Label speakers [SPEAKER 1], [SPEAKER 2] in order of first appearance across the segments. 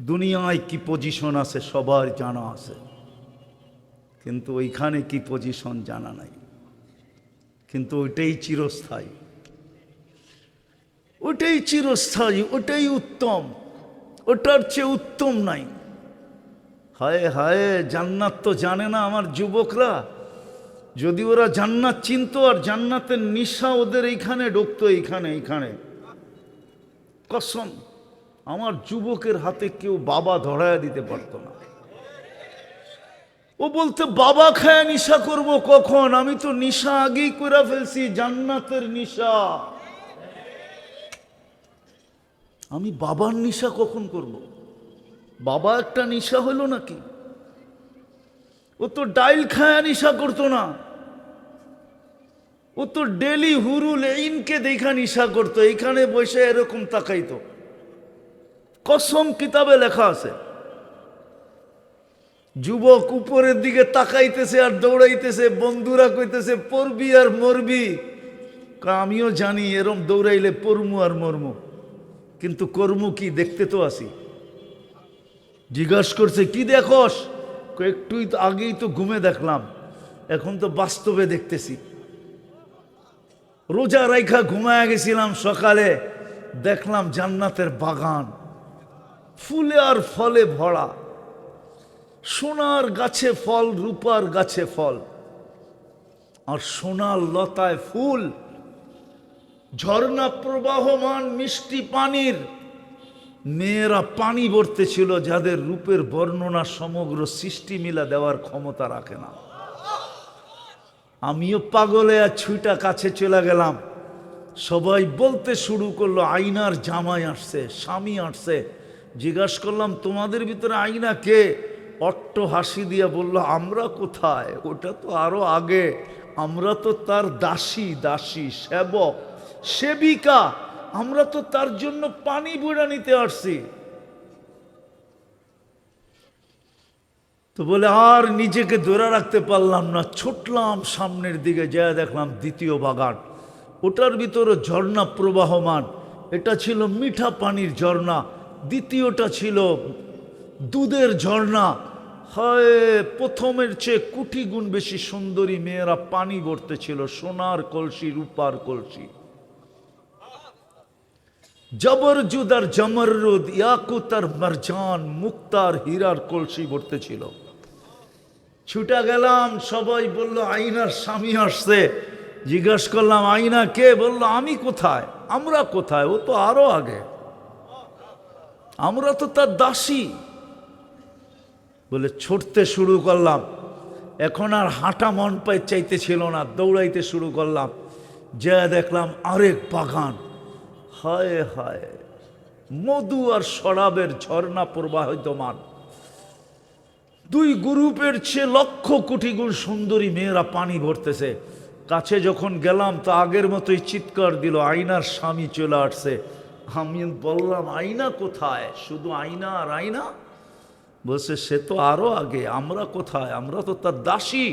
[SPEAKER 1] দুনিয়ায় কি পজিশন আছে সবার জানা আছে, কিন্তু ওইখানে কি পজিশন জানা নাই। কিন্তু ওইটাই চিরস্থায়ী, ওটাই চিরস্থায়ী, ওটাই উত্তম, ওটার চেয়ে উত্তম নাই। হায় হায়, জান্নাত তো জানে না আমার যুবকরা। যদি ওরা জান্নাত চিনতো আর জান্নাতের নিশা ওদের এইখানে ঢুকতো, এইখানে কসম, আমার যুবকের হাতে কেউ বাবা ধরায়া দিতে পারতো না। ও বলতে বাবা খায় নিশা করব কখন? আমি তো নিশা আগেই করে ফেলছি, জান্নাতের নিশা। আমি বাবার নিশা কখন করব? বাবা একটা নিশা হলো নাকি? ও তো ডাইল খায়া নিশা করতো না, ও তো ডেলি হুরুল ইনকে দেখা নিশা করতো, এইখানে বসে এরকম তাকাইতো। কসম, কিতাবে লেখা আছে। যুবক উপরের দিকে তাকাইতেছে আর দৌড়াইতেছে, বন্ধুরা কইতেছে পড়বি আর মরবি। আমিও জানি এরম দৌড়াইলে পড়মু আর মরমু, কিন্তু কর্মু কি? দেখতে তো আসি। জিজ্ঞাসা করছে কি দেখোস? একটুই তো আগেই তো ঘুমে দেখলাম, এখন তো বাস্তবে দেখতেছি। রোজা রাইখা ঘুমায় গেছিলাম, সকালে দেখলাম জান্নাতের বাগান, ফুলে আর ফলে ভরা। সোনার গাছে ফল, রূপার গাছে ফল, আর সোনার লতায় ফুল। ঝর্ণা প্রবাহমান মিষ্টি পানির, মেয়েরা পানি ভরতে ছিল, যাদের রূপের বর্ণনা সমগ্র সৃষ্টি মিলা দেওয়ার ক্ষমতা রাখে না। আমিও পাগলে আর ছুইটা কাছে চলে গেলাম। সবাই বলতে শুরু করলো আইনার জামাই আসছে, স্বামী আসছে। জিজ্ঞাসা করলাম তোমাদের ভিতরে আইনা কে? অট্ট হাসি দিয়া বলল আমরা কোথায়, ওটা তো আরো আগে, আমরা তো তার দাসী, সেবক, সেবিকা, আমরা তো তার জন্য পানি বুড়া নিতে আসছি। তো বলে আর নিজেকে ধরে রাখতে পারলাম না, ছুটলাম সামনের দিকে, যা দেখলাম দ্বিতীয় বাগান, ওটার ভিতরে ঝর্ণা প্রবাহমান। এটা ছিল মিঠা পানির ঝর্ণা, দ্বিতীয়টা ছিল দুধের ঝর্ণা। হয় প্রথমের চেয়ে কোটি গুণ বেশি সুন্দরী মেয়েরা পানি ভরতে ছিল, সোনার কলসি, রূপার কলসি। জবরজুদ আর জমরুদ, ইয়াকুত আর মারজান, মুক্তার হীরার কলসি ভরতে ছিল। ছুটা গেলাম, সবাই বলল আইনার স্বামী আসছে। জিজ্ঞাসা করলাম আইনা কে? বলল আমি কোথায়, আমরা কোথায়, ও তো আরো আগে, আমরা তো তার দাসী। বলে ছুটতে শুরু করলাম। এখন আর হাঁটা মন পায় চাইতেছিল না, দৌড়াইতে শুরু করলাম। যা দেখলাম আরেক বাগান। হায় হায়, মধু আর শরাবের ঝর্ণা প্রবাহিতমান। দুই গ্রুপের চেয়ে লক্ষ কোটি গুণ সুন্দরী মেয়েরা পানি ভরতেছে। কাছে যখন গেলাম তা আগের মতোই চিৎকার দিল আইনার স্বামী চলে আসছে। আমি বললাম আইনা কোথায়? শুধু আইনা আর আইনা? বলছে সে তো আরো আগে, আমরা কোথায়, আমরা তো তার দাসী।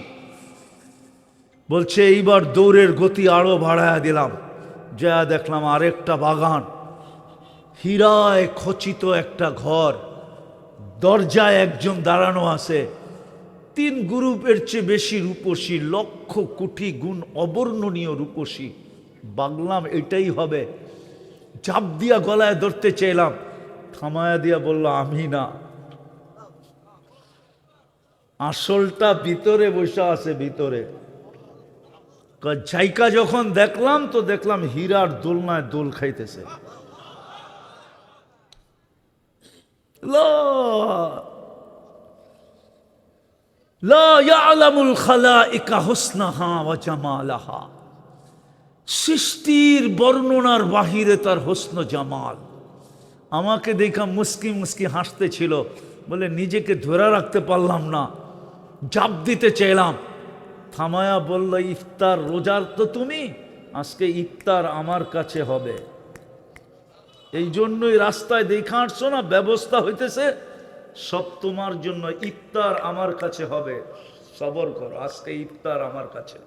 [SPEAKER 1] বলছে এইবার দৌড়ের গতি আরো বাড়ায়া দিলাম। যা দেখলাম আরেকটা বাগান, হীরায় খচিত একটা ঘর, দরজায় একজন দাঁড়ানো আছে। তিন গ্রুপের চেয়ে বেশি রূপসী, লক্ষ কোটি গুণ অবর্ণনীয় রূপসী। বাগলাম এটাই হবে, ঝাঁপ দিয়া গলায় ধরতে চাইলাম, থামায়া দিয়া বলল আমি না, আসলটা ভিতরে বসে আছে, ভিতরে। জায়গা যখন দেখলাম তো দেখলাম হীরার দোলনায় দোল খাইতেছে। সৃষ্টির বর্ণনার বাহিরে তার হোসন জামাল। আমাকে দেখা মুস্কি মুস্কি হাসতে ছিল। বলে নিজেকে ধরে রাখতে পারলাম না, জাপ দিতে চাইলাম। থামায়া বলল ইফতার, রোজার তো তুমি, আজকে ইফতার আমার কাছে হবে। এই জন্যই রাস্তায় দেখা আসছো না, ব্যবস্থা হইতেছে সব তোমার জন্য। ইফতার আমার কাছে হবে, সবর করো, আজকে ইফতার আমার কাছে।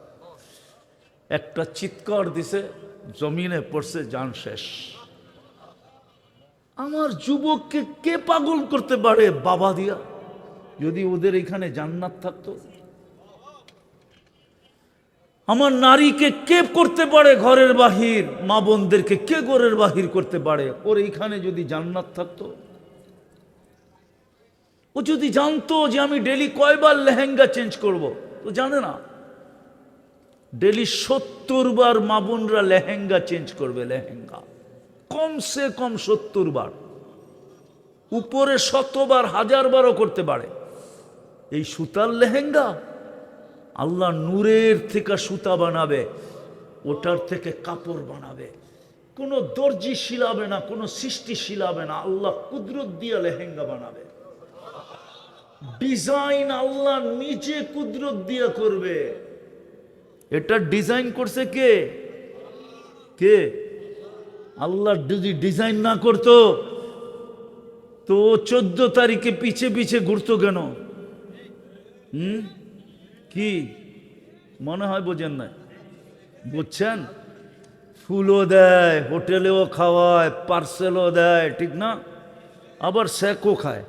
[SPEAKER 1] একটা চিৎকার দিছে, জমিনে পড়ছে, জান শেষ। আমার যুবককে কে পাগল করতে পারে বাবা দিয়া? যদি ওদের এখানে জান্নাত থাকতো। আমার নারীকে কে করতে পারে ঘরের বাহির? মা বোনদেরকে কে ঘরের বাহির করতে পারে? ওর এইখানে যদি জান্নাত থাকতো। ও যদি জানতো যে আমি ডেলি কয়বার লেহেঙ্গা চেঞ্জ করব, তো জানে না। ডেলি 70 বার মা বোনরা লেহেঙ্গা চেঞ্জ করবে। লেহেঙ্গা কমসে কম 70 বার, উপরে 100 বার, 1000 বারও করতে পারে। এই সুতার লেহেঙ্গা আল্লাহ নূরের থেকে সুতা বানাবে, ওটার থেকে কাপড় বানাবে। কোনো দর্জি শিলাবে না, কোনো সৃষ্টি শিলাবে না, আল্লাহ কুদরত দিয়ে লেহেঙ্গা বানাবে। ডিজাইন আল্লাহ নিজে কুদরত দিয়ে করবে। এটা ডিজাইন করছে কে? কে? আল্লাহ যদি ডিজাইন না করতো তো 14 তারিখে পিছে পিছে ঘুরতো কেন? কি মনে হয় বোঝেন না? বুঝছেন? ফুলও দেয়, হোটেলেও খাওয়ায়, পার্সেলও দেয়, ঠিক না? আবার স্যাকও খায়।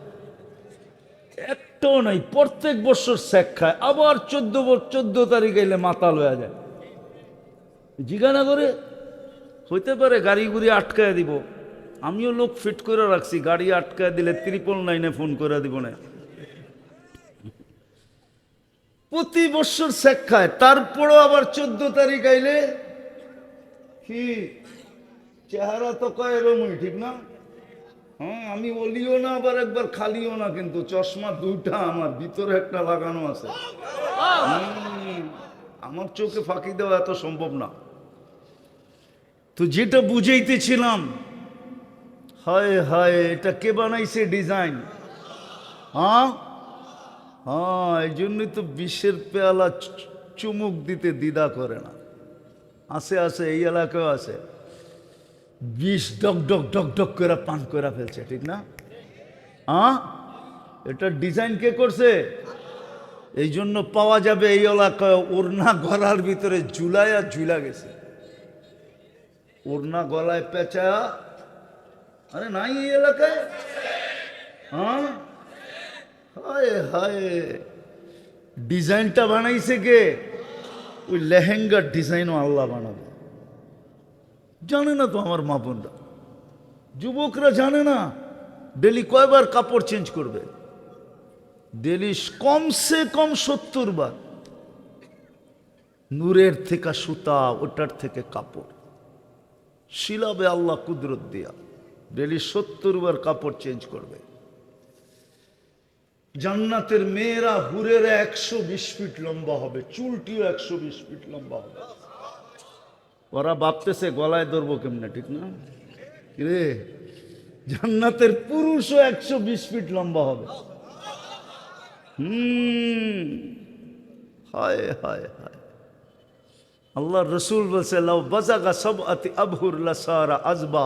[SPEAKER 1] একটাও নাই, প্রত্যেক বছর স্যাক খায়। আবার 14 তারিখ এলে মাতাল হয়ে যায়। জিজ্ঞাসা করে হইতে পারে গাড়ি গুড়ি আটকায় দিব। আমিও লোক ফিট করে রাখছি, গাড়ি আটকায় দিলে 999 ফোন করে দিব না। প্রতি বছর স্যাক খায়, তারপরও আবার 14 তারিখ আইলে কি চেহারা তো কয় এরমই, ঠিক না? হ্যাঁ, আমি বলিও না আবার একবার খালিও না, কিন্তু চশমা দুইটা আমার ভিতরে একটা লাগানো আছে। আমার চোখে ফাঁকি দেওয়া এত সম্ভব না। তো যেটা বুঝাইতেছিলাম, হায় হায়, এটা কে বানাইছে ডিজাইন? হ্যাঁ হ্যাঁ, এই জন্যই তো বিশ্বের পেয়ালা চুমুক দিতে দ্বিধা করে না। আছে আছে, এই এলাকায় আছে, বিষ ডক ডক ডক ডক করে পান করে ফেলছে, ঠিক না? হ্যাঁ, এটা ডিজাইন কে করছে? এই জন্য পাওয়া যাবে এই এলাকায় ওড়না গলার ভিতরে ঝুলাইয়া ঝুলা গেছে, ওড়না গলায় পেঁচা। আরে নাই এই এলাকায়? হ্যাঁ, হায় হায়, ডিজাইনটা বানাইছে কে? ওই লেহেঙ্গার ডিজাইনও আল্লাহ বানাবে। জানে না তো আমার মা বোনরা, যুবকরা জানে না ডেলি কয়বার কাপড় চেঞ্জ করবে। ডেলি কমসে কম 70 বার। নূরের থেকে সুতা, ওটার থেকে কাপড় শিলাবে আল্লাহ কুদরত দিয়া। ডেলি 70 বার কাপড় চেঞ্জ করবে। জান্নাতের মেয়েরা হুরেরা 120 ফিট লম্বা হবে, চুলটিও 120 ফিট লম্বা হবে। ওরা ভাবতেছে গলায় ধরবো কেমনে, ঠিক না রে? জান্নাতের পুরুষও 120 ফিট লম্বা হবে। হায় হায় হায়, আল্লাহ রসুল বলছে লাউ বাজাগা সাবআতি আবহুর লাসারা আজবা,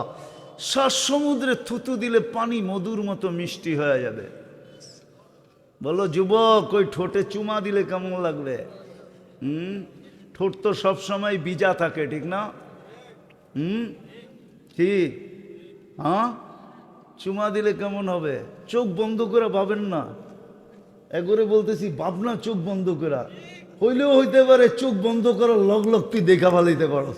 [SPEAKER 1] 7 সমুদ্রে থুতু দিলে পানি মধুর মতো মিষ্টি হয়ে যাবে। বলো যুবক, ওই ঠোঁটে চুমা দিলে কেমন লাগবে? ঠোঁট তো সবসময় ভিজা থাকে, ঠিক না? কি? হ্যাঁ, চুমা দিলে কেমন হবে? চোখ বন্ধ করে ভাবেন না, একবারে বলতেছি, ভাবনা চোখ বন্ধ করা হইলেও হইতে পারে। চোখ বন্ধ করার লগ লগ তুই দেখা ফেলাইতে পারো।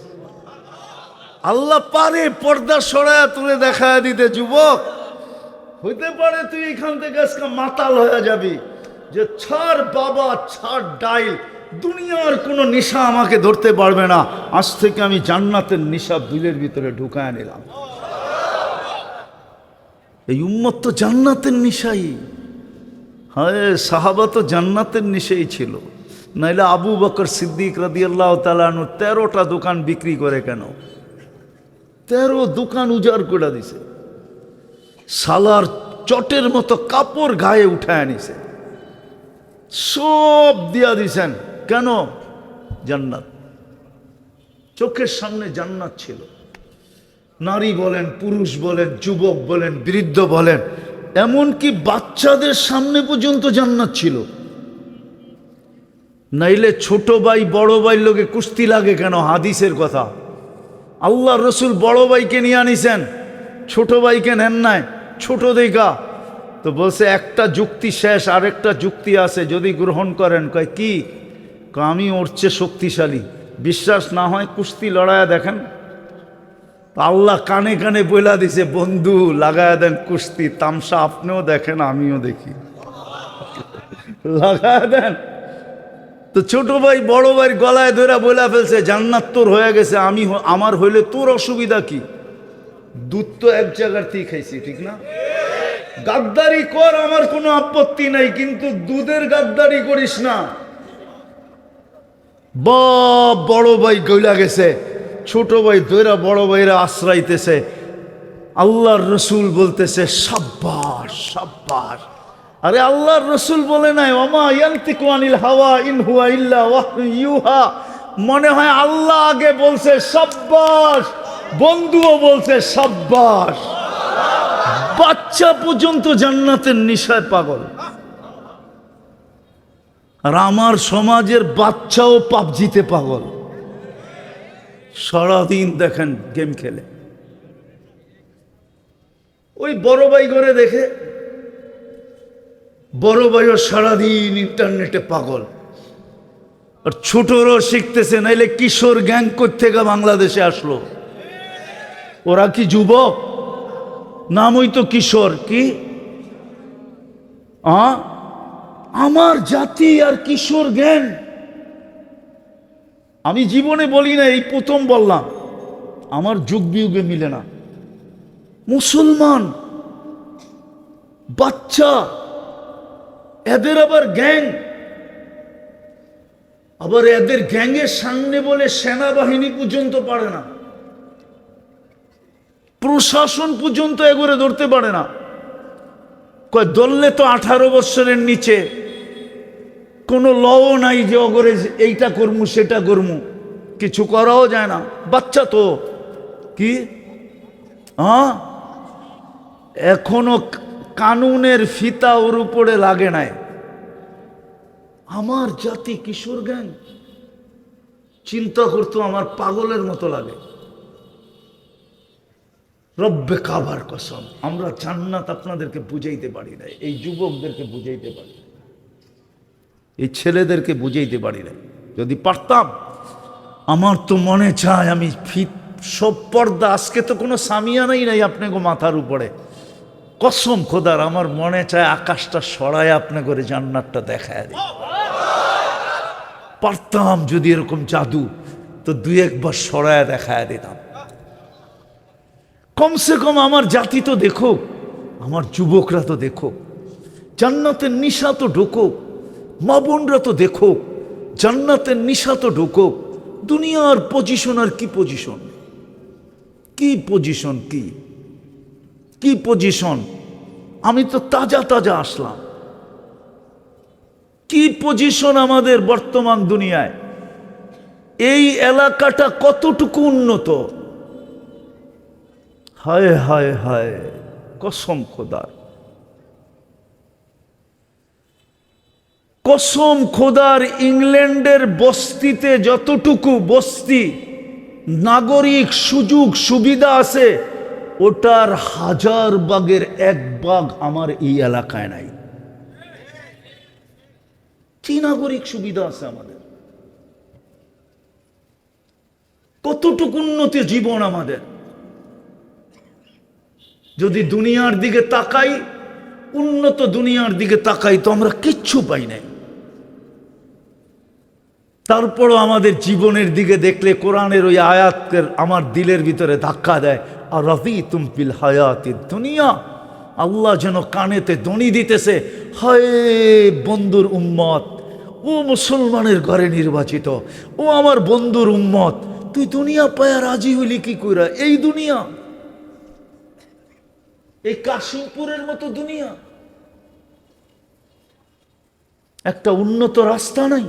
[SPEAKER 1] আল্লাহ পারে পর্দা সরায়া তুলে দেখা দিতে। যুবক, হইতে পারে তুই এখান থেকে আজকে মাতাল হয়ে যাবি, যে ছাড় বাবা, ছাড় ডাইল, দুনিয়ার কোনো নেশা আমাকে ধরতে পারবে না। আজ থেকে আমি জান্নাতের নেশা দিলের ভিতরে ঢুকায় নিলাম। এই উম্মত তো জান্নাতের নেশাই। হায়, সাহাবা তো জান্নাতের নেশাই ছিল, নাইলে আবু বকর সিদ্দিক রাদিয়াল্লাহু তাআলা আনহু 13টা দোকান বিক্রি করে কেন? 13 দোকান উজাড় করে দিছে। সালার চটের মতো কাপড় গায়ে উঠায় আনিছে, সব দিয়া দিছেন। কেন? জান্নাত। চোখের সামনে জান্নাত ছিল। নারী বলেন, পুরুষ বলেন, যুবক বলেন, বৃদ্ধ বলেন, এমনকি বাচ্চাদের সামনে পর্যন্ত জান্নাত ছিল। নাইলে ছোট ভাই বড় ভাইয়ের লোকে কুস্তি লাগে কেন? হাদিসের কথা। আল্লাহ রসুল বড় ভাইকে নিয়ে আনিছেন, ছোট ভাইকে নেন নাই, ছোট দেখা। তো বলছে একটা যুক্তি শেষ, আরেকটা যুক্তি আছে, যদি গ্রহণ করেন। কয় কি? আমি ওর চেয়ে শক্তিশালী। বিশ্বাস না হয় কুস্তি লড়াইয়া দেখেন। আল্লাহ কানে কানে বইলা দিছে, বন্ধু লাগায়া দেন কুস্তি, তামসা আপনিও দেখেন আমিও দেখি, লাগায়া দেন। তো ছোট ভাই বড় ভাইয়ের গলায় ধরে বইলা ফেলছে, জান্নাত তোর হয়ে গেছে, আমার হইলে তোর অসুবিধা কি? দুধ তো এক জায়গার থেকে খাইছি, ঠিক না? গাদ্দারি কর, আমার কোনো আপত্তি নাই, কিন্তু দুধের গাদ্দারি করিস না। বড় ভাই গইলা গেছে, ছোট ভাই দৈরা বড় ভাইরা আশ্রাইতেছে। আল্লাহর রসুল বলতেছে সাব্বাস সাব্বাস। আরে আল্লাহর রসুল বলে নাই ওমা ইয়ান্তিকু আনিল হাওয়া ইন হুয়া ইল্লা ওয়াহয়ুন ইউহা। মনে হয় আল্লাহ আগে বলছে সাব্বাস, বন্ধুও বলছে সাব্বাস। বাচ্চা পর্যন্ত জান্নাতের নেশায় পাগল। আর আমার সমাজের বাচ্চাও পাবজিতে পাগল, সারাদিন দেখেন গেম খেলে। ওই বড় ভাই করে দেখে, বড় ভাইও সারাদিন ইন্টারনেটে পাগল। আর ছোটরাও শিখতেছে, নাইলে কিশোর গ্যাং থেকে বাংলাদেশে আসলো। ওরা কি যুবক? নামই তো কিশোর। কি আমার জাতি আর কিশোর গ্যাং? আমি জীবনে বলি না, এই প্রথম বললাম, আমার যুগ বিয়োগে মিলে না। মুসলমান বাচ্চা, এদের আবার গ্যাং, আবার এদের গ্যাংয়ের সামনে বলে সেনাবাহিনী পর্যন্ত পারে না, প্রশাসন পর্যন্ত এগোরে ধরতে পারে না। কয় ধরলে তো 18 বছরের নিচে, কোনো লও নাই যে অগরে এইটা করমু সেটা করমু, কিছু করাও যায় না। বাচ্চা তো কি এখনো কানুনের ফিতা ওর উপরে লাগে নাই। আমার জাতি কিশোর গ্যাং, চিন্তা করতো আমার পাগলের মতো লাগে। রব্বে কাবার কসম, আমরা জান্নাত আপনাদেরকে বুঝাইতে পারি না, এই যুবকদেরকে বুঝাইতে পারি না, এই ছেলেদেরকে বুঝাইতে পারি না। যদি পারতাম, আমার তো মনে চায় আমি সব পর্দা, আজকে তো কোনো সামিয়ানাই নাই আপনাকে মাথার উপরে, কসম খোদার আমার মনে চায় আকাশটা সরায় আপনি করে জান্নাতটা দেখায় দিই। পারতাম যদি এরকম জাদু, তো 2-1 বার সরায় দেখায় দিতাম। কমসে কম আমার জাতি তো দেখুক, আমার যুবকরা তো দেখুক, জান্নাতের নিশা তো ঢুকুক, মা বোনরা তো দেখুক, জান্নাতের নিশা তো ঢুকুক। দুনিয়ার পজিশন আর কি পজিশন, কি পজিশন, কি পজিশন? আমি তো তাজা তাজা আসলাম। কি পজিশন আমাদের বর্তমান দুনিয়ায়? এই এলাকাটা কতটুকু উন্নত! হায় হায় হায়, কসম খোদার, কসম খোদার, ইংল্যান্ডের বস্তিতে যতটুকু বস্তি নাগরিক সুযোগ সুবিধা আছে, ওটার 1000 ভাগের 1 ভাগ আমার এই এলাকায় নাই। কি নাগরিক সুবিধা আছে আমাদের? কতটুকু উন্নতি জীবন আমাদের! যদি দুনিয়ার দিকে তাকাই, উন্নত দুনিয়ার দিকে তাকাই, তো আমরা কিচ্ছু পাই নাই। তারপরও আমাদের জীবনের দিকে দেখলে কোরআনের ওই আয়াতকে আমার দিলের ভিতরে ধাক্কা দেয়। আর রাযীতুম বিল হায়াতিদ দুনিয়া, আল্লাহ যেন কানেতে দনি দিতেছে, হায় বন্ধুর উম্মত, ও মুসলমানের ঘরে নির্বাচিত, ও আমার বন্ধুর উম্মত, তুই দুনিয়া পায়া রাজি হইলি কি কইরা? এই দুনিয়া, এই কাশিমপুরের মতো দুনিয়া, একটা উন্নত রাস্তা নাই।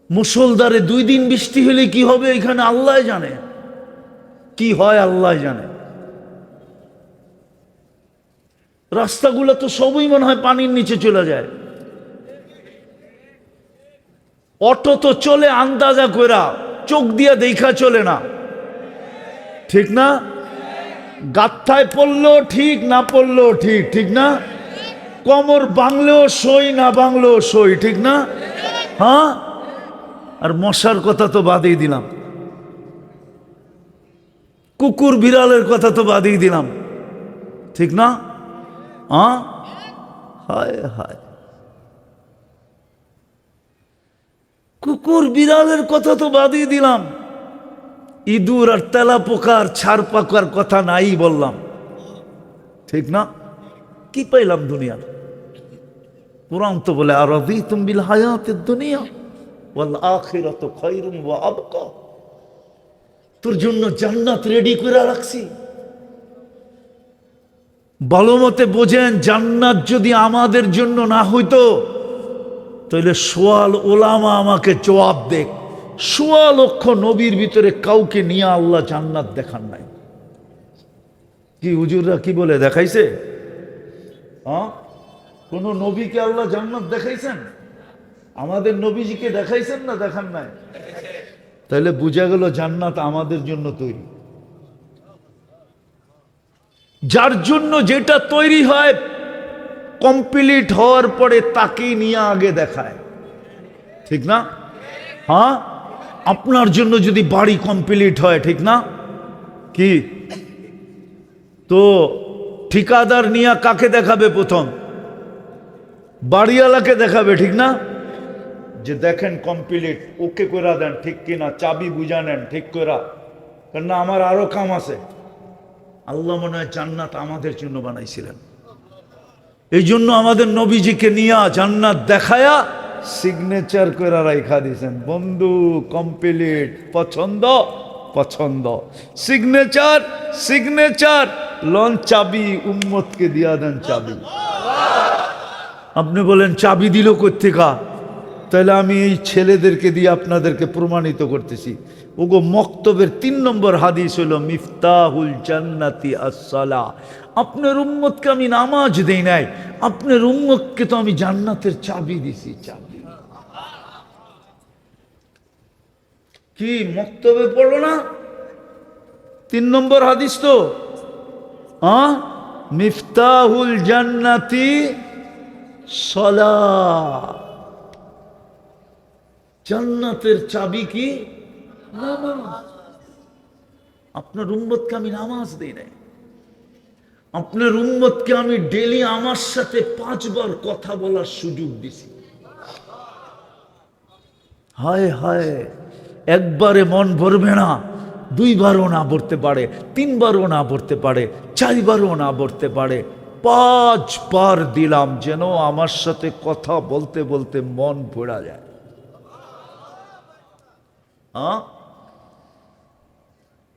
[SPEAKER 1] মুষলধারে 2 দিন বৃষ্টি হলে কি হবে এখানে আল্লাহ জানে, কি হয় আল্লাহ জানে। রাস্তাগুলো তো সবই মনে হয় পানির নিচে চলে যায়। অটো তো চলে আন্দাজা কইরা, চোখ দিয়া দেখা চলে না, ঠিক না? গাত্থায় পড়লেও ঠিক, না পড়লেও ঠিক, ঠিক না? কোমর বাংলেও সই, না বাংলেও সই, ঠিক না? হ্যাঁ। আর মশার কথা তো বাদই দিলাম, কুকুর বিড়ালের কথা তো বাদই দিলাম, ঠিক না? হ্যাঁ। হায় হায়, কুকুর বিড়ালের কথা তো বাদই দিলাম, ইঁদুর আর তেলা পোকার ছাড় পাকার কথা নাই বললাম, ঠিক না? কি পাইলাম দুনিয়ার? কুরআন তো বলে আরাদিতুম বিল হায়াতিদ দুনিয়া ওয়াল আখিরাতু খায়রুম ওয়া আবকা। তোর জন্য জান্নাত রেডি করে রাখছি। ভালো মতে বোঝেন, জান্নাত যদি আমাদের জন্য না হইতো তাহলে সোয়াল ওলামা আমাকে জবাব দেখ, ১৬ লক্ষ নবীর ভিতরে কাউকে নিয়ে আল্লাহ জান্নাত দেখান নাই। কি হুজুররা কি বলে দেখাইছে? হ্যাঁ, কোন নবীকে আল্লাহ জান্নাত দেখাইছেন? আমাদের নবীজিকে দেখাইছেন না দেখান নাই? তাহলে বুঝা গেল জান্নাত আমাদের জন্য তৈরি। যার জন্য যেটা তৈরি হয় কমপ্লিট হওয়ার পরে তাকেই নিয়ে আগে দেখায়, ঠিক না? হ্যাঁ, আপনার জন্য যদি বাড়ি কমপ্লিট হয়, ঠিক না? কি তো ঠিকাদার নিয়ে কাকে দেখাবে? প্রথম বাড়িওয়ালাকে দেখাবে, ঠিক না? যে দেখেন কমপ্লিট, ওকে করে দেন, ঠিক কিনা, চাবি বুঝা নেন ঠিক করে, কেন আমার আরো কাম আছে। আল্লাহ মনে হয় জান্নাত আমাদের জন্য বানাইছিলেন, এই জন্য আমাদের নবীজিকে নিয়ে জান্নাত দেখায়া সিগনেচার করে রাইখা দিয়েছেন, বন্ধু কমপ্লিট, পছন্দ পছন্দ, সিগনেচার সিগনেচার, লন চাবি উম্মতকে দিয়া দেন চাবি। আপনি বলেন চাবি দিল কোত্থেকা? তাহলে আমি এই ছেলেদেরকে দিয়ে আপনাদেরকে প্রমাণিত করতেছি। ওগো মক্তবের ৩ নম্বর হাদিস হলো মিফতাহুল জান্নাতি আস-সালাহ। আপনার উম্মতকে আমি নামাজ দেই নাই, আপনার উম্মতকে তো আমি জান্নাতের চাবি দিছি, চাবি। কি মক্তবে পড়লো না? ৩ নম্বর হাদিস তো, মিফতাহুল জান্নাতি সালাহ। জান্নাতের চাবি কি? নামাজ। আপনার উম্মতকে আমি নামাজ দেই নাই, আপনার উম্মতকে আমি ডেলি আমার সাথে 5 বার কথা বলার সুযোগ দিছি। হায় হায়, একবারে মন ভরবে না, 2 বারও না ভরতে পারে, 3 বারও না ভরতে পারে, 4 বারও না ভরতে পারে, 5 বার দিলাম যেন আমার সাথে কথা বলতে বলতে মন ভরা যায়।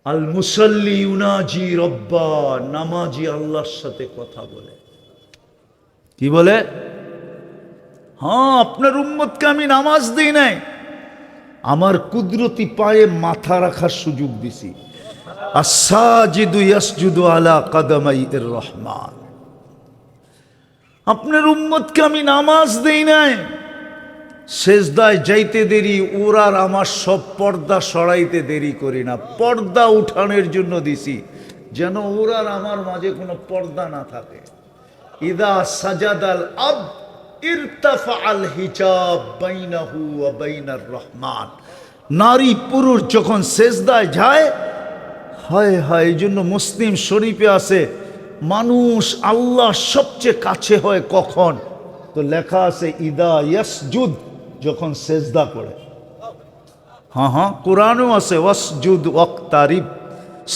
[SPEAKER 1] আল মুসাল্লি ইউনাজি রব্বা, নামাজি আল্লাহর সাথে কথা বলে। কি বলে? হ্যাঁ, আপনার উম্মতকে আমি নামাজ দিই নাই, আমার কুদরতি পায়ে মাথা রাখার সুযোগ দিছি। আস-সাজিদু ইয়াসজুদু আলা কাদামাইর রহমান। আপনার উম্মতকে আমি নামাজ দেই নাই, সেজদায় যাইতে দেরি, ওরার আমার সব পর্দা সরাইতে দেরি করি না, পর্দা উঠানোর জন্য দিছি, যেন ওরার আমার মাঝে কোনো পর্দা না থাকে। ইদা সাজাদাল আব ইরতাফা আল হিজাব বাইনাহু ওয়া বাইনার রহমান। নারী পুরুষ যখন সেজদায় যায়, হায় হায়, এই জন্য মুসলিম শরীফে আছে মানুষ আল্লাহ সবচেয়ে কাছে হয় কখন? তো লেখা আছে ইদা ইয়াসজুদ, যখন সেজদা করে। হ্যাঁ হ্যাঁ, কোরআনেও আছে ওয়াসজুদ ওয়াক্তারিব,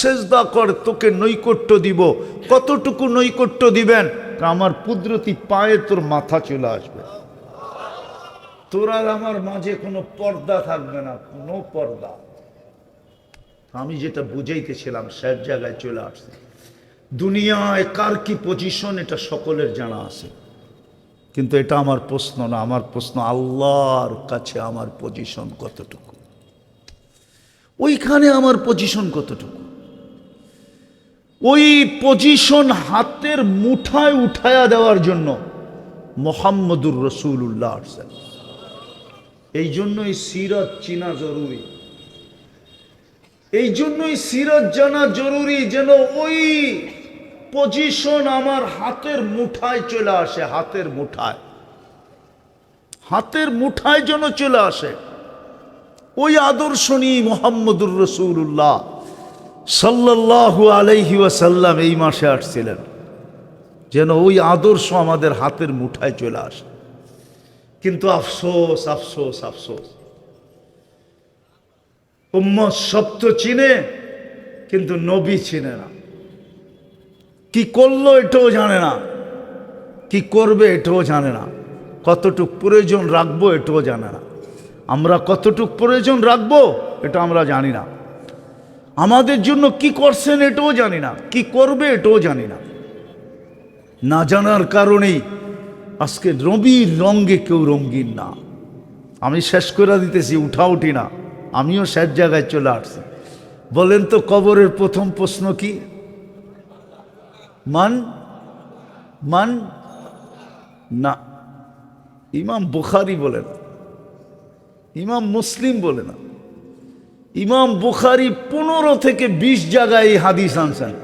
[SPEAKER 1] সেজদা কর তোকে নৈকট্য দিব। কতটুকু নৈকট্য দিবেন? আমার কুদরতি পায়ে তোর মাথা চলে আসবে, তোর আর আমার মাঝে কোনো পর্দা থাকবে না, কোনো পর্দা। আমি যেটা বুঝাইতেছিলাম সব জায়গায় চলে আসছে। দুনিয়ায় কার কি পজিশন এটা সকলের জানা আছে, কিন্তু এটা আমার প্রশ্ন না। আমার প্রশ্ন আল্লাহর কাছে আমার পজিশন কতটুকু, ওইখানে আমার পজিশন কতটুকু। ওই পজিশন হাতের মুঠায় উঠায়া দেওয়ার জন্য মুহাম্মদুর রাসূলুল্লাহ আসছেন। এই জন্যই সিরাত চিনা জরুরি। এই জন্যই সিরাত জানা জরুরি, যেন ওই পজিশন আমার হাতের মুঠায় চলে আসে, হাতের মুঠায়, হাতের মুঠায় যেন চলে আসে। ওই আদর্শ নিয়ে মুহাম্মদুর রাসূলুল্লাহ সাল্লাল্লাহু আলাইহি ওয়াসাল্লাম এই মাসে আসছিলেন, যেন ওই আদর্শ আমাদের হাতের মুঠায় চলে আসে। কিন্তু আফসোস আফসোস আফসোস, উম্মত সব তো চিনে কিন্তু নবী চিনে না। কি করলো এটাও জানে না, কি করবে এটাও জানে না, কতটুক প্রয়োজন রাখবো এটাও জানে না। আমরা কতটুক প্রয়োজন রাখবো এটা আমরা জানি না, আমাদের জন্য কি করছেন এটাও জানি না, কি করবে এটাও জানি না। না জানার কারণেই আজকে নবীর রঙে কেউ রঙিন না। আমি শেষ করে দিতেছি, উঠি না, আমিও শেষ জায়গায় চলে আসছি। বলেন তো কবরের প্রথম প্রশ্ন কি? মান মান না, ইমাম বুখারী বলে না, ইমাম মুসলিম বলে না, ইমাম বুখারী 15 থেকে 20 জায়গায় এই হাদিস আনছেন।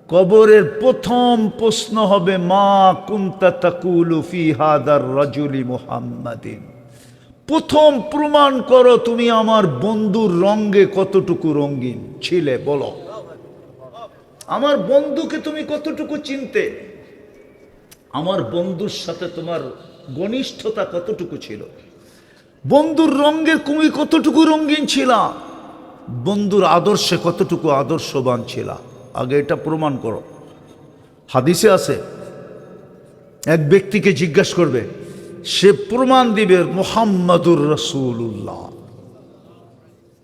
[SPEAKER 1] কবরের প্রথম প্রশ্ন হবে মা কুনতা তাকুলু ফি হাদার রাজুলি মুহাম্মাদিন। প্রথম প্রমাণ করো তুমি আমার বন্ধুর রঙে কতটুকু রঙিন ছিলে, বলো আমার বন্ধুকে তুমি কতটুকু চিনতে, আমার বন্ধুর সাথে তোমার ঘনিষ্ঠতা কতটুকু ছিল, বন্ধুর রঙে তুমি কতটুকু রঙিন ছিলা, বন্ধুর আদর্শে কতটুকু আদর্শবান ছিলা, আগে এটা প্রমাণ করো। হাদিসে আছে এক ব্যক্তিকে জিজ্ঞাসা করবে, সে প্রমাণ দিবে মুহাম্মাদুর রাসূলুল্লাহ,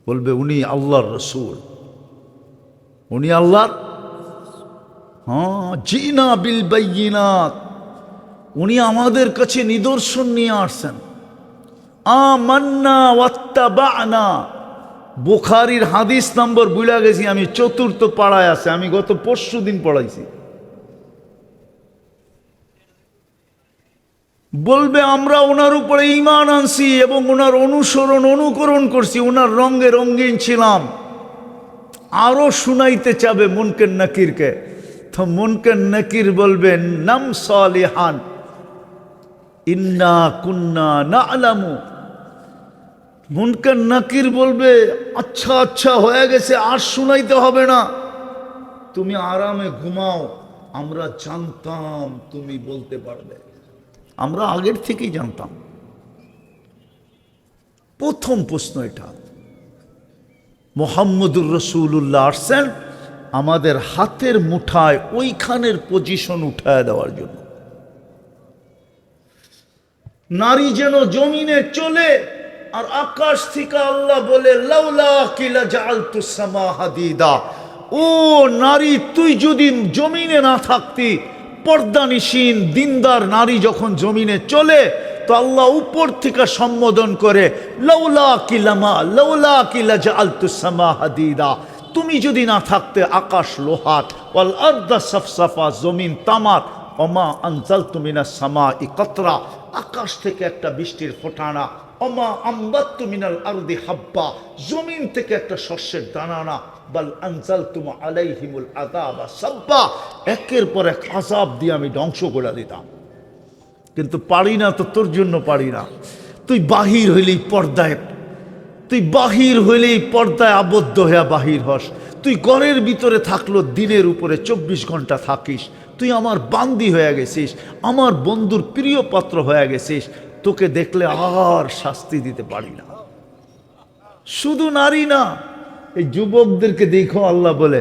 [SPEAKER 1] বলবে উনি আল্লাহর রসুল, উনি আল্লাহর, জিনা বিল বাইয়িনাত, উনি আমাদের কাছে নিদর্শন নিয়ে আসছেন। আমান্না ওয়াত্তাবা'না, বুখারীর হাদিস নম্বর ভুলে গেছি আমি, 4th পাড়ায় আছে, আমি গত পরশুদিন পড়াইছি। বলবে আমরা ওনার উপরে ঈমান আনছি এবং ওনার অনুকরণ করছি, ওনার রঙে রঙিন ছিলাম। আরো শুনাইতে চাবে মুনকার নাকিরকে, তো মুনকার নাকির বলবেন নাম সালিহান ইন্না কুন্না না'লামু। মুনকার নাকির বলবে আচ্ছা আচ্ছা হয়ে গেছে, আর শুনাইতে হবে না, তুমি আরামে ঘুমাও, আমরা জানতাম তুমি বলতে পারবে, আমরা আগের থেকেই জানতাম। প্রথম প্রশ্ন এটা। মুহাম্মদুর রাসূলুল্লাহ আসছেন আমাদের হাতের মুঠায় ওইখানের পজিশন উঠায় দেওয়ার জন্য। নারী যেন জমিনে চলে আর আকাশ থেকে আল্লাহ বলে লাউলা কিলা জাআলতুস সামা হাদিদা, ও নারী তুই যদি জমিনে না থাকতি, পর্দানিসীন দিনদার নারী যখন জমিনে চলে তো আল্লাহ উপর থেকে সম্বোধন করে লাউলা কিলা জাআলতুস সামা হাদিদা, তুমি যদি না থাকতে আকাশ লোহার, ওয়াল আরদা সাফসাফা, জমিন তামার, ওমা আনজালতু মিনাস সামাই কাতরা, আকাশ থেকে একটা বৃষ্টির ফোঁটানা, ওমা আমবাততু মিনাল আরদি হাব্বা, জমিন থেকে একটা শস্যের দানা, বাল আনজালতুম আলাইহিমুল আযাবা সাব্বা, একের পর এক আযাব দিয়ে আমি ধ্বংস করে দিতাম। কিন্তু পারি না তো, তোর জন্য পারি না। তুই বাহির হইলেই পর্দায়, তুই বাহির হইলেই পর্দায় আবদ্ধ হইয়া বাহির হস। তুই ঘরের ভিতরে থাকলো দিনের উপরে 24 ঘন্টা থাকিস, তুই আমার বান্দি হয়ে গেছিস, আমার বন্ধুর প্রিয় পাত্র হয়ে গেছিস, তোকে দেখলে আর শাস্তি দিতে পারি না। শুধু নারী না, এই যুবকদেরকে দেখো আল্লাহ বলে,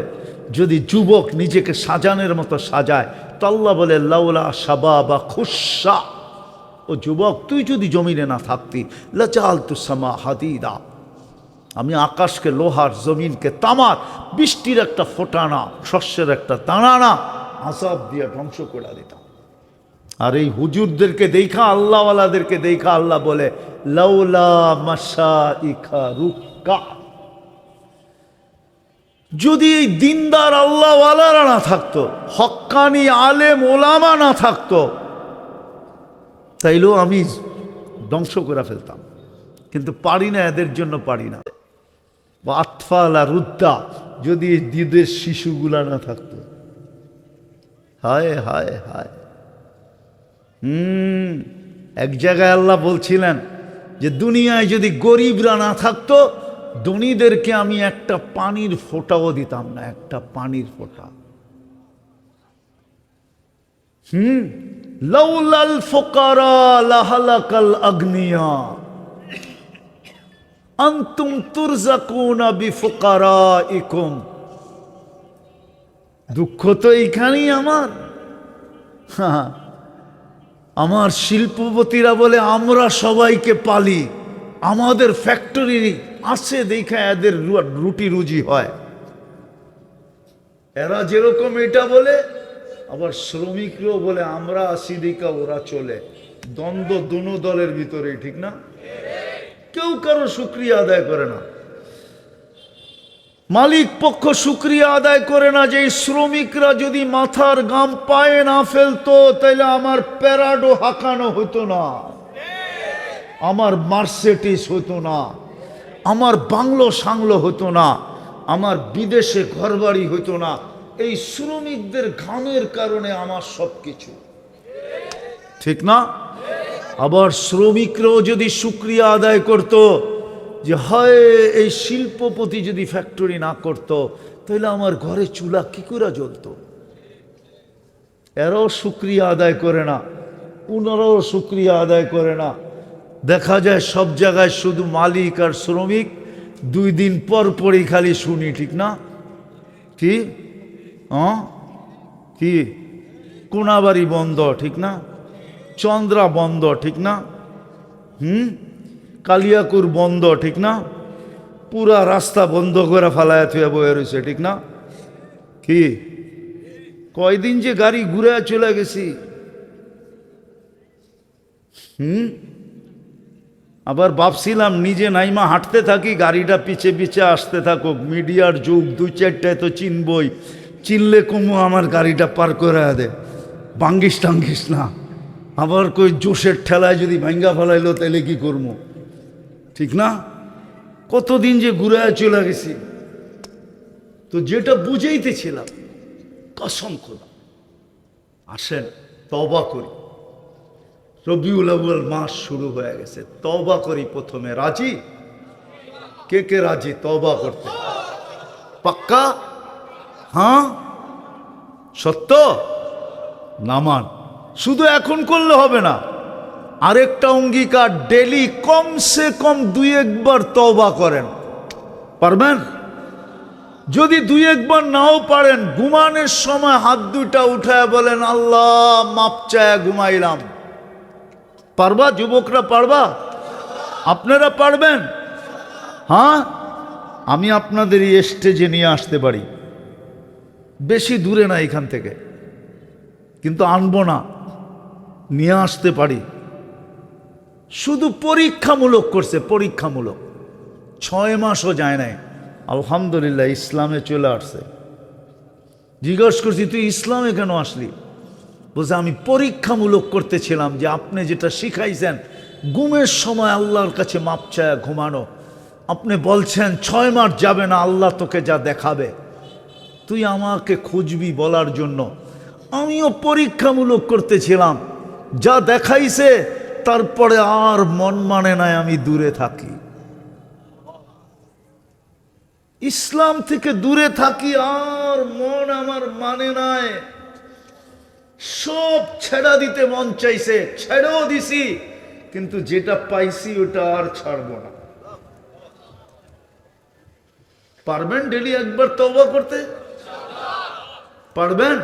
[SPEAKER 1] যদি যুবক নিজেকে সাজানোর মতো সাজায় তো আল্লাহ বলে লাউলা শাবাবা খুশা, ও যুবক তুই যদি জমিনে না থাকতি লাজাআলতুস সামা হাদিদা, আমি আকাশকে লোহার, জমিনকে তামার, বৃষ্টির একটা ফোঁটানা, শস্যের একটা দানা আযাব দিয়ে ধ্বংস করে দিতাম। আর এই হুজুরদেরকে দেখা, আল্লাহওয়ালাদেরকে দেখা আল্লাহ বলে লাউলা মাশাইখা রুক্কা, যদি এই দিনদার আল্লাহওয়ালারা না থাকতো, হক্কানি আলেম ওলামা না থাকতো, তাইলেও আমি ধ্বংস করে ফেলতাম। কিন্তু পারি না, এদের জন্য পারি না। বা আতফালা রুদ্দা, যদি এই দুধের শিশুগুলা না থাকতো। হায় হায় হায়। এক জায়গায় আল্লাহ বলছিলেন যে দুনিয়ায় যদি গরিবরা না থাকতো, ধনীদেরকে আমি একটা পানির ফোঁটাও দিতাম না, একটা পানির ফোঁটা। লাউলাল ফুকারা লাহালাকাল আগনিয়া আনতুম তুরজাকুনা বিফুকারাইকুম। দুঃখ তো এইখানেই আমার শিল্পপতিরা বলে আমরা সবাইকে পালি, আমাদের ফ্যাক্টরি আছে দেখা এদের রুটি রুজি হয়। এরা যেরকম এটা বলে, আবার শ্রমিকরাও বলে আমরা আসি দেখা ওরা চলে। দ্বন্দ্ব দুনো দলের ভিতরে, ঠিক না? কেউ কারো শুকরিয়া আদায় করে না। মালিক পক্ষ শুকরিয়া আদায় করে না যে এই শ্রমিকরা যদি মাথার গাম পায়ে না ফেলতো, তাইলে আমার প্যারাডো হাঁকানো হতো না, আমার মার্সেডিস হতো না, আমার বাংলো সাংলো হতো না, আমার বিদেশে ঘরবাড়ি হতো না। এই শ্রমিকদের ঘামের কারণে আমার সবকিছু, ঠিক না? আবার শ্রমিকরাও যদি শুকরিয়া আদায় করত যে হয় এই শিল্পপতি যদি ফ্যাক্টরি না করত, তাহলে আমার ঘরে চুলা কি করে জ্বলতো। এরাও শুকরিয়া আদায় করে না, ওনারাও শুকরিয়া আদায় করে না। দেখা যায় সব জায়গায় শুধু মালিক আর শ্রমিক, 2 দিন পর পরই খালি শুনি, ঠিক না? কি কি কোনাবাড়ি বন্ধ, ঠিক না? চন্দ্রা বন্ধ, ঠিক না? কালিয়াকুর বন্ধ, ঠিক না? পুরা রাস্তা বন্ধ করে ফেলায় থুয়ে বয়ে রয়েছে, ঠিক না? কি কয়দিন যে গাড়ি ঘুরে চলে গেছি। আবার ভাবছিলাম নিজে নাইমা হাঁটতে থাকি, গাড়িটা পিছে পিছে আসতে থাকুক। মিডিয়ার যুগ, 2-4টায় তো চিনবই, চিনলে কমু আমার গাড়িটা পার করে দে, ভাঙ্গিস টাঙ্গিস না। আবার কই জোশের ঠেলায় যদি ভাঙ্গা ফেলাইলো তাহলে কি করবো, ঠিক না? কতদিন যে ঘুরে চলে গেছি। তো যেটা বুঝাইতেছিলাম, কসম খোদা, আসেন তওবা করি। রবিউল আউয়াল মাস শুরু হয়ে গেছে, তওবা করি প্রথমে। রাজি? কে কে রাজি তওবা করতে? পাক্কা? হ্যাঁ, সত্য? নামান শুধু এখন করলে হবে না, আরেকটা অঙ্গীকার, ডেলি কমসে কম 2-1 বার তওবা করেন। পারবেন? যদি 2-1 বার নাও পারেন, ঘুমানোর সময় হাত দুটা উঠায় বলেন আল্লাহ মাপ চায় ঘুমাইলাম। পারবা যুবকরা? পারবা? আপনারা পারবেন? হ্যাঁ, আমি আপনাদের এই স্টেজে নিয়ে আসতে পারি, বেশি দূরে না এখান থেকে, কিন্তু আনবো না, নিয়ে আসতে পারি। শুধু পরীক্ষামূলক করছে, পরীক্ষামূলক। 6 মাসও যায় নাই, আলহামদুলিল্লাহ ইসলামে চলে আসছে। জিজ্ঞেস করছি তুই ইসলামে কেন আসলি? বলছে আমি পরীক্ষামূলক করতেছিলাম যে আপনি যেটা শিখাইছেন ঘুমের সময় আল্লাহর কাছে মাপ চায় ঘুমানো, আপনি বলছেন 6 মাস যাবে না আল্লাহ তোকে যা দেখাবে, তুই আমাকে খুঁজবি বলার জন্য আমিও পরীক্ষামূলক করতেছিলাম। যা দেখাইছে তারপরে আর মন মানে নাই, আমি দূরে থাকি, ইসলাম থেকে দূরে থাকি, আর মন আমার মানে নাই। সব ছেড়া দিতে মন চাইছে, ছেড়েও দিছি, কিন্তু যেটা পাইছি ওটা আর ছাড়বো না। পারবেন ডেলি একবার তওবা করতে? পারবেন?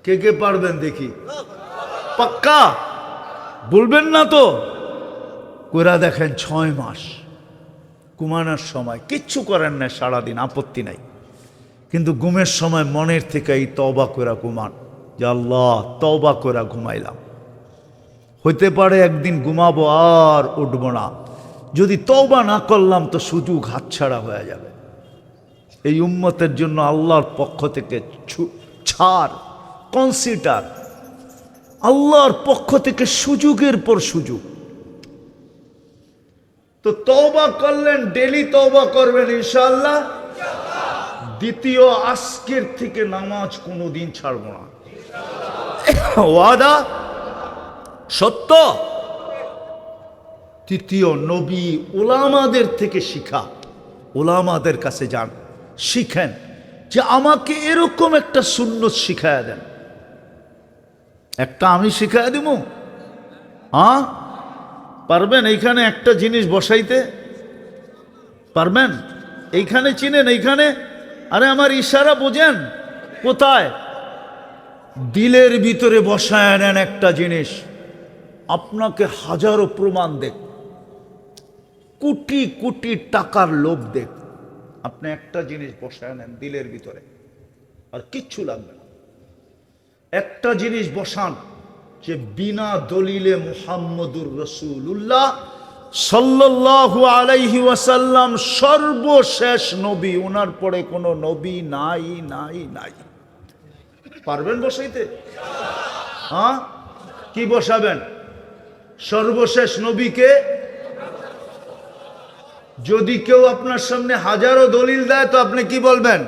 [SPEAKER 1] কে কে পারবেন দেখি? পাক্কা বলবেন না তো? কইরা দেখেন 6 মাস ঘুমানোর সময় কিচ্ছু করেন না, সারাদিন আপত্তি নাই, কিন্তু ঘুমের সময় মনের থেকে এই তওবা কইরা ঘুমান যে আল্লাহ তওবা কইরা ঘুমাইলাম। হইতে পারে একদিন ঘুমাবো আর উঠবো না, যদি তওবা না করলাম তো সুযোগ হাতছাড়া হয়ে যাবে। এই উম্মতের জন্য আল্লাহর পক্ষ থেকে ছাড়, কনসিডার, আল্লাহর পক্ষ থেকে সুযোগের পর সুযোগ। তো তওবা করলেন, ডেলি তওবা করবেন ইনশাআল্লাহ। দ্বিতীয়, আজকের থেকে নামাজ কোনোদিন ছাড়ব না, ওয়াদা সত্য। তৃতীয়, নবী উলামাদের থেকে শিখা, উলামাদের কাছে যান, শিখেন যে আমাকে এরকম একটা সুন্নত শিখায়া দেন। একটা আমি শিখায়া দিব? হ্যাঁ পারবেন? এইখানে একটা জিনিস বসাইতে পারবেন? এইখানে চিনেন? এইখানে? আরে আমার ইশারা বোঝেন কোথায়? দিলের ভিতরে বসায় নেন একটা জিনিস, আপনাকে হাজারো প্রমাণ দেখ, কোটি কোটি টাকার লোভ দেখ, আপনি একটা জিনিস বসায় নেন দিলের ভিতরে, আর কিচ্ছু লাগবে না। একটা জিনিস বসান যে বিনা দলিলে মুহাম্মদুর রাসূলুল্লাহ সাল্লাল্লাহু আলাইহি ওয়াসাল্লাম সর্বশেষ নবী, ওনার পরে কোনো নবী নাই নাই নাই। পারবেন বসাইতে? হ্যাঁ, কি বসাবেন? সর্বশেষ নবীকে। যদি কেউ আপনার সামনে হাজারো দলিল দেয় তো আপনি কি বলবেন?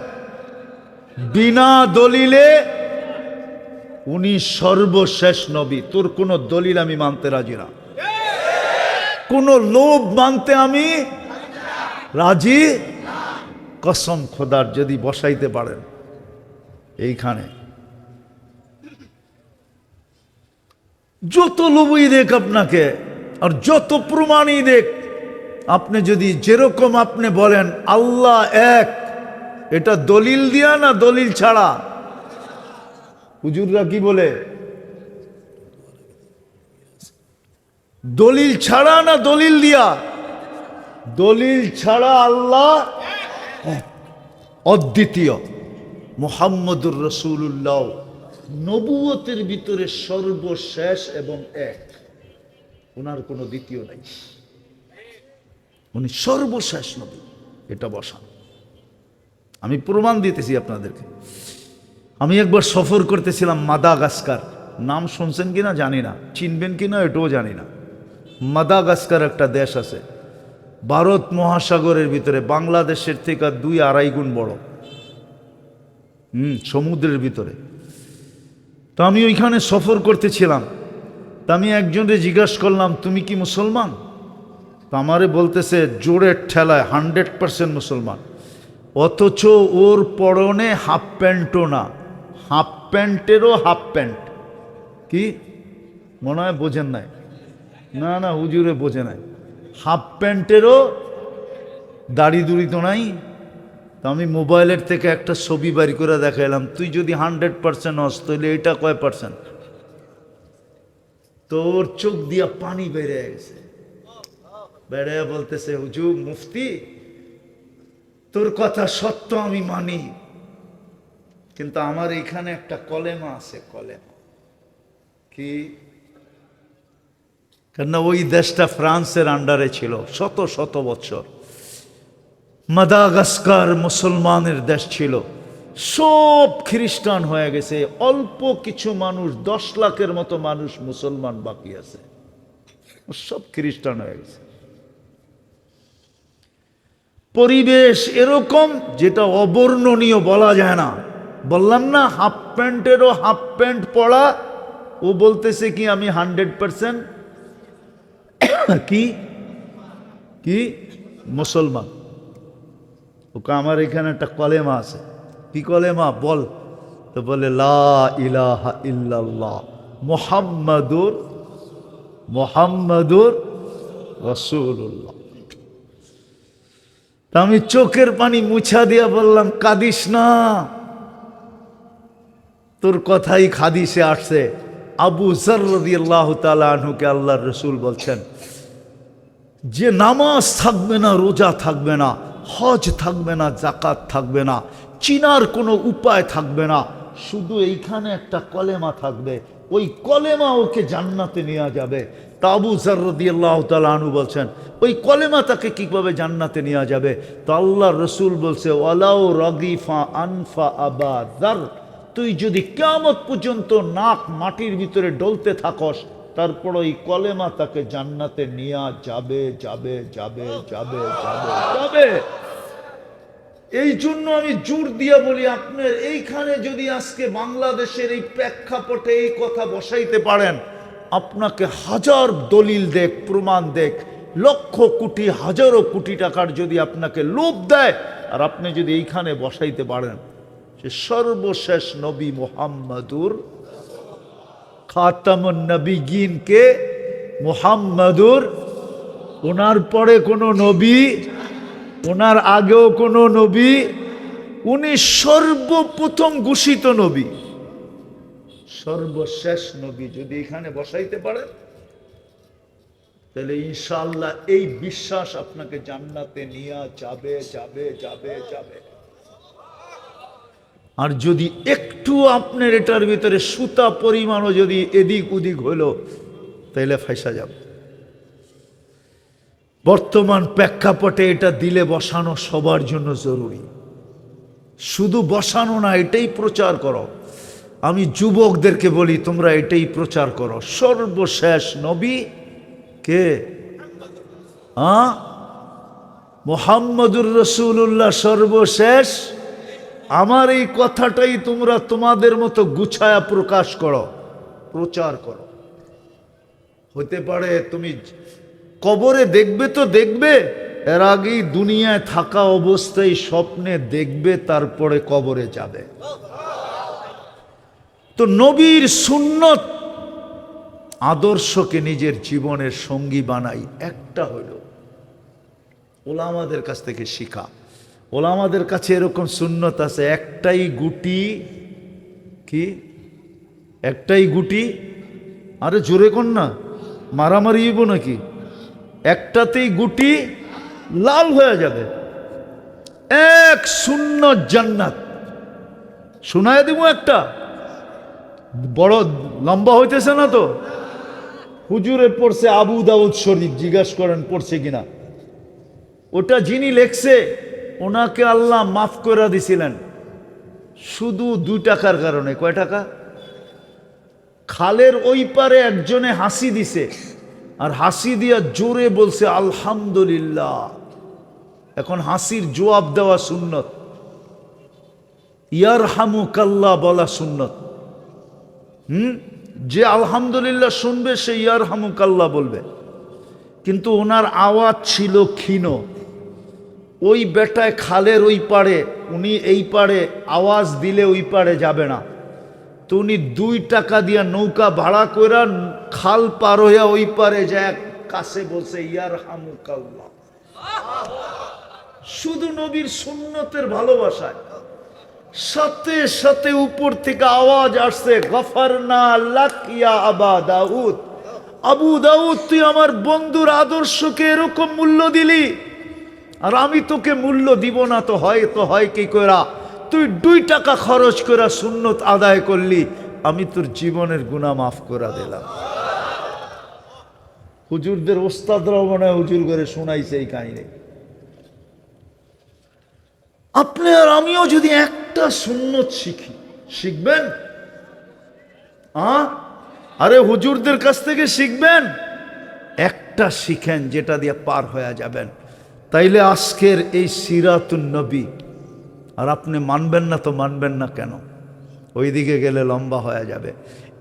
[SPEAKER 1] বিনা দলিলে উনি সর্বশেষ নবী, তোর কোনো দলিল আমি মানতে রাজি না, কোনো লোভ মানতে আমি রাজি। কসম খোদার, যদি বসাইতে পারেন এইখানে, যত লোভই দেখ আপনাকে আর যত প্রমাণই দেখ, আপনি যদি যেরকম আপনি বলেন আল্লাহ এক, এটা দলিল দিয়া না দলিল ছাড়া? হুজুররা কি বলে? দলিল ছাড়া না দলিল দিয়া? দলিল ছাড়া আল্লাহ অদ্বিতীয়, মুহাম্মদুর রাসূলুল্লাহ নবুয়তের ভিতরে সর্বশেষ এবং এক, ওনার কোনো দ্বিতীয় নাই, উনি সর্বশেষ নবী। এটা বসান, আমি প্রমাণ দিতেছি আপনাদেরকে। আমি একবার সফর করতেছিলাম মাদাগাস্কার, নাম শুনছেন কিনা জানি না, চিনবেন কিনা এটাও জানি না। মাদাগাস্কার একটা দেশ আছে ভারত মহাসাগরের ভিতরে, বাংলাদেশের থেকে 2-2.5 গুণ বড়, সমুদ্রের ভিতরে। তো আমি ওইখানে সফর করতেছিলাম, তা আমি একজনকে জিজ্ঞাসা করলাম তুমি কি মুসলমান? তো আমারে বলতেছে জোরের ঠেলায় 100% মুসলমান, অথচ ওর পরনে হাফ প্যান্টও না, হাফ প্যান্টেরও হাফ প্যান্ট। কি মনে হয় বোঝেন নাই? না না হুজুরে বোঝে নাই, হাফ প্যান্টেরও দাড়ি দুড়ি তো নাই। তো আমি মোবাইলের থেকে একটা ছবি বাড়ি করে দেখাইলাম, তুই যদি 100% হস তাহলে এটা কয় পার্সেন্ট? তোর চোখ দিয়া পানি বেড়ে গেছে, বেড়ে বলতেছে হুজুর মুফতি তোর কথা সত্য আমি মানি, কিন্তু আমার এখানে একটা কলেমা আছে। কলেমা কি? কেন ওই দেশটা ফ্রান্সের আন্ডারে ছিল শত শত বছর। মাদাগাস্কার মুসলমানের দেশ ছিল, সব খ্রিস্টান হয়ে গেছে, অল্প কিছু মানুষ, 10 লাখের মতো মানুষ মুসলমান বাকি আছে, সব খ্রিস্টান হয়ে গেছে। পরিবেশ এরকম যেটা অবর্ণনীয়, বলা যায় না। বললাম না হাফ প্যান্টেরও হাফ প্যান্ট পরা, ও বলতেছে কি আমি 100% কি কি মুসলমান। ওকে আমার এখানে একটা কলেমা আছে। কি কলেমা বল? তো বলে লা ইলাহা ইল্লাল্লাহ মুহাম্মাদুর রাসূলুল্লাহ। তা আমি চোখের পানি মুছা দিয়া বললাম কাঁদিস না, তোর কথাই হাদিসে আসছে। আবু যর রাদিয়াল্লাহু তাআলা আনহুকে আল্লাহর রাসূল বলছেন যে নামাজ থাকবে না, রোজা থাকবে না, হজ থাকবে না, যাকাত থাকবে না, চিনার কোনো উপায় থাকবে না, শুধু এইখানে একটা কলেমা থাকবে, ওই কলেমা ওকে জান্নাতে নেওয়া যাবে। তা আবু যর রাদিয়াল্লাহু তাআলা আনহু বলছেন ওই কলেমা তাকে কিভাবে জান্নাতে নেওয়া যাবে? তো আল্লাহর রাসূল বলছে ওয়ালাউ রাগিফা আনফা আবা যর, তুই যদি কিয়ামত পর্যন্ত নাক মাটির ভিতরে ডলতে থাকস তারপর ওই কলেমা তাকে জান্নাতে নিয়ে যাবে যাবে যাবে যাবে যাবে যাবে। এই জন্য আমি জোর দিয়া বলি, আপনার এইখানে যদি আজকে বাংলাদেশের এই প্রেক্ষাপটে এই কথা বসাইতে পারেন, আপনাকে হাজার দলিল দেখ, প্রমাণ দেখ, লক্ষ কোটি হাজারো কোটি টাকার যদি আপনাকে লোভ দেয়, আর আপনি যদি এইখানে বসাইতে পারেন যে সর্বশেষ নবী মুহাম্মাদুর খাতামুন নবিয়্যিন কে মুহাম্মাদুর, ওনার পরে কোনো নবী, ওনার আগেও কোনো নবী, উনি সর্বপ্রথম ঘোষিত নবী, সর্বশেষ নবী যদি এখানে বসাইতে পারেন, তাহলে ইনশাআল্লাহ এই বিশ্বাস আপনাকে জান্নাতে নিয়ে যাবে যাবে যাবে যাবে। আর যদি একটু আপনার এটার ভিতরে সুতা পরিমাণও যদি এদিক ওদিক হলো, তাহলে ফাঁসা যাবে। বর্তমান প্রেক্ষাপটে এটা দিলে বসানো সবার জন্য জরুরি। শুধু বসানো না, এটাই প্রচার করো। আমি যুবকদেরকে বলি, তোমরা এটাই প্রচার করো। সর্বশেষ নবী কে? মুহাম্মদুর রাসূলুল্লাহ সর্বশেষ। আমার এই কথাটাই তোমরা তোমাদের মতো গুছায়া প্রকাশ করো, প্রচার করো। হতে পারে তুমি কবরে দেখবে তো দেখবে, এর আগেই দুনিয়ায় থাকা অবস্থায় স্বপ্নে দেখবে, তারপরে কবরে যাবে। তো নবীর সুন্নত আদর্শকে নিজের জীবনের সঙ্গী বানাই। একটা হইল ওলামাদের কাছ থেকে শিখা। ওলামাদের কাছে এরকম সুন্নত আছে, একটাই গুটি, কি একটাই গুটি, আরে জোরে কোন না, মারামারি হইব নাকি? একটাতেই গুটি লাল হয়ে যাবে, এক সুন্নত জান্নাত। শোনায় দিব একটা, বড় লম্বা হইতেছে না তো। হুজুরে পড়ছে আবু দাউদ শরীফ, জিজ্ঞাসা করেন পড়ছে কিনা। ওটা যিনি লেখছে ওনাকে আল্লাহ মাফ করে দিছিলেন শুধু 2 টাকার কারণে। কয় টাকা? খালের ওই পারে একজনে হাসি দিছে, আর হাসি দিয়া জোরে বলছে আলহামদুলিল্লাহ। এখন হাসির জবাব দেওয়া সুন্নত, ইয়ারহামুকাল্লাহ বলা সুন্নত। যে আলহামদুলিল্লাহ শুনবে সে ইয়ারহামুকাল্লাহ বলবে। কিন্তু ওনার আওয়াজ ছিল ক্ষীণ। ওই বেটায় খালের ওই পারে, উনি এই পারে আওয়াজ দিলে ওই পারে যাবে না। তো উনি 2 টাকা দিয়া নৌকা ভাড়া কইরা খাল পার হইয়া ওই পারে যায়, কাছে বলছে ইয়ারহামুকাল্লাহ। শুধু নবীর সুন্নতের ভালোবাসায়। সাথে সাথে উপর থেকে আওয়াজ আসছে, গফারনা লাক ইয়া আবা দাউদ। আবু দাউদ, তুই আমার বন্ধুর আদর্শকে এরকম মূল্য দিলি, আর আমি তোকে মূল্য দিব না তো হয় কি কইরা? তুই 2 টাকা খরচ করা সুন্নত আদায় করলি, আমি তোর জীবনের গুনাহ মাফ করে দিলাম। হুজুরদের ওস্তাদরাও মনে হয় হুজুর করে শোনাইছে এই কাহিনী। আপনি আর আমিও যদি একটা সুন্নত শিখি, শিখবেন? আরে হুজুরদের কাছ থেকে শিখবেন, একটা শিখেন যেটা দিয়ে পার হয়ে যাবেন। তাইলে আজকের এই সিরাতুন নবী, আর আপনি মানবেন না তো মানবেন না কেন, ওইদিকে গেলে লম্বা হয়ে যাবে।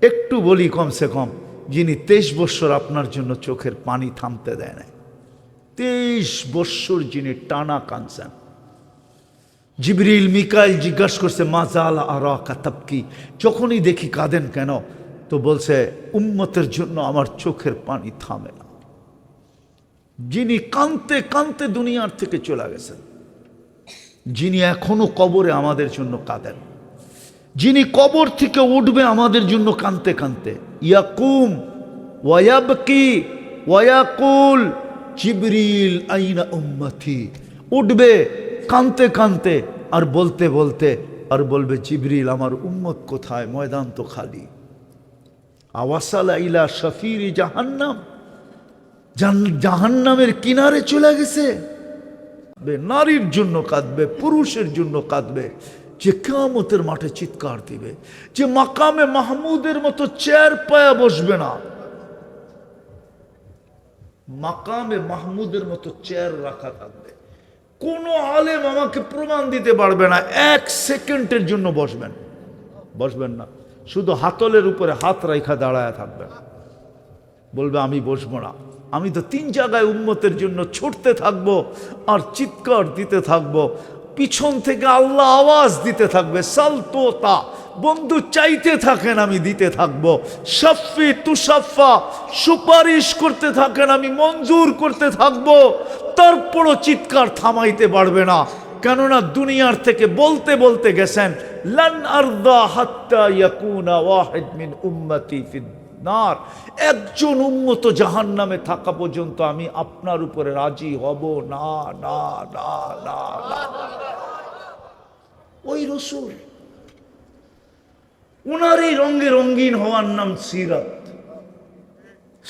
[SPEAKER 1] একটু বলি, কমসে কম যিনি 23 বৎসর আপনার জন্য চোখের পানি থামতে দেয় না, 23 বৎসর যিনি টানা কাঁদছেন। জিবরিল মিকাইল জিজ্ঞাসা করছে মাজাল আরাকা তাবকি, যখনই দেখি কাঁদেন কেন? তো বলছে উম্মতের জন্য আমার চোখের পানি থামে না। যিনি কাঁদতে কাঁদতে দুনিয়ার থেকে চলে গেছেন, যিনি এখনো কবরে আমাদের জন্য কাঁদেন, যিনি কবর থেকে উঠবে আমাদের জন্য কাঁদতে কাঁদতে, ইয়াকুম ওয়ায়াবকি ওয়ায়াকুল জিবরিল আইনা উম্মতি, উঠবে কাঁদতে কাঁদতে আর বলতে বলতে আর বলবে জিবরিল আমার উম্মত কোথায়, ময়দান তো খালি। আওয়াসালা ইলা শাফিরি জাহান্নাম, জাহান্নামের কিনারে চলে গেছে। নারীর জন্য কাঁদবে, পুরুষের জন্য কাঁদবে, যে কিয়ামতের মাঠে চিৎকার দিবে, যে মাকামে মাহমুদের মতো চেয়ার পায়া বসবে না, মাকামে মাহমুদের মতো চেয়ার রাখা থাকবে। কোনো আলেম আমাকে প্রমাণ দিতে পারবে না, 1 সেকেন্ডের জন্য বসবেন না, শুধু হাতলের উপরে হাত রাখা দাঁড়ায় থাকবেন, বলবে আমি বসবো না। আমি তো 3 জায়গায় উম্মতের জন্য ছুটতে থাকবো আর চিৎকার দিতে থাকবো, পিছন থেকে আল্লাহ আওয়াজ দিতে থাকবে, সালতোতা বন্ধু চাইতে থাকেন, আমি দিতে থাকবো, শাফি তুষাফা সুপারিশ করতে থাকেন, আমি মঞ্জুর করতে থাকবো, তারপরও চিৎকার থামাইতে পারবে না। কেননা দুনিয়ার থেকে বলতে বলতে গেছেন, লান আরদা হাত্তা ইয়াকুনা ওয়াহিদ মিন উম্মতি ফিদ নার, একজন উম্মত জাহান্নামে থাকা পর্যন্ত আমি আপনার উপরে রাজি হব না, না, না, না, না। ওই রসূল, উনারই রঙে রঙিন হওয়ার নাম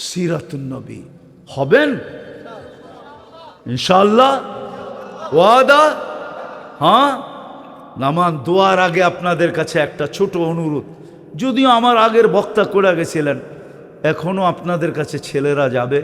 [SPEAKER 1] সিরাতুন নবী। হবেন ইনশাআল্লাহ, ওয়াদা? হ্যাঁ। নামান দোয়ার আগে আপনাদের কাছে একটা ছোট অনুরোধ, যদিও আমার আগের বক্তা করে গেছিলেন, এখনো আপনাদের কাছে ছেলেরা যাবে,